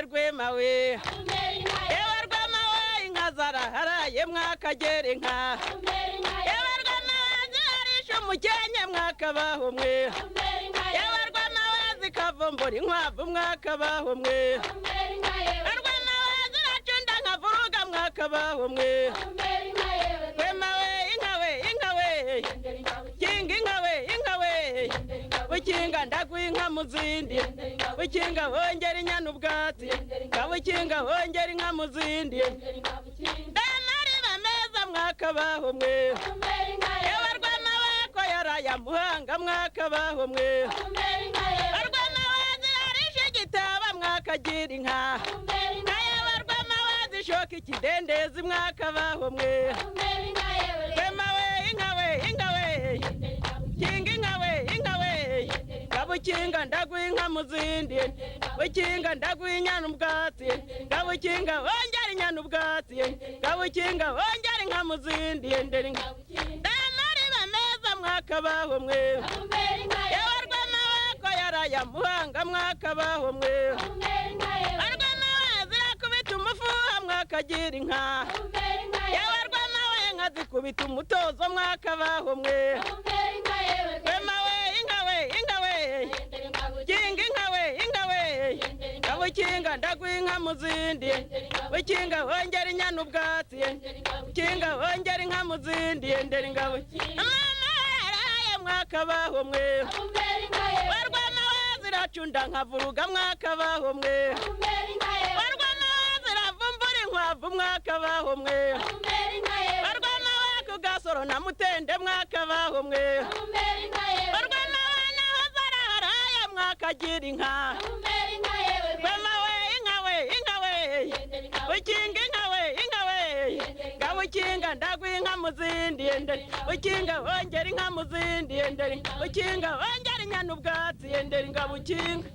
rwema we yewe rwema we inka zaraharaye mwakagera inka yewe rwema we ziharisha umukenke mwakabaho mwe yewe rwema we zikavumbura inkwavu mwakabaho mwe rwema we ziracunda nkavuruga mwakabaho mwe rwema we inka we kinga inka we bukinga ndaguha inka mu zindi bukinga wongera inyana ubwatsi bukinga wongera inka mu zindi ndamariba meza mwakabaho mwe yewe rwema we ko yaraya muhanga mwakabaho mwe rwema we zirarisha igitaba mwakagira inka yewe rwema we zishoka ikidendezi mwakabaho mwe rwema we inka we kinga inka we bukinga ndaguha inka mu zindi bukinga ndaguha inyana ubwatsi bukinga wongera inyana ubwatsi bukinga wongera inka mu zindi ndamariba meza mwakabaho mwe yewe rwema we ko yaraya muhanga mwakabaho mwe rwema we zirakubita umufuha mwakagira inka yewe rwema we nkazikubita umutozo mwakabaho mwe rwema we inka we kinga inka we bukinga ndaguha inka mu zindi bukinga wongera inyana ubwatsi bukinga wongera inka mu zindi mama yaraye mwakabaho mwe rwema we ziracunda nkavuruga mwakabaho mwe rwema we ziravumbura inkwavu mwakabaho mwe rwema we ku gasoro na mutende mwakabaho mwe rwema we naho zaraharaye mwakagira inka rwema we inka we bukinga inka we bukinga ndaguha inka mu zindi bukinga wongera inka mu zindi bukinga wongera inyana ubwatsi bukinga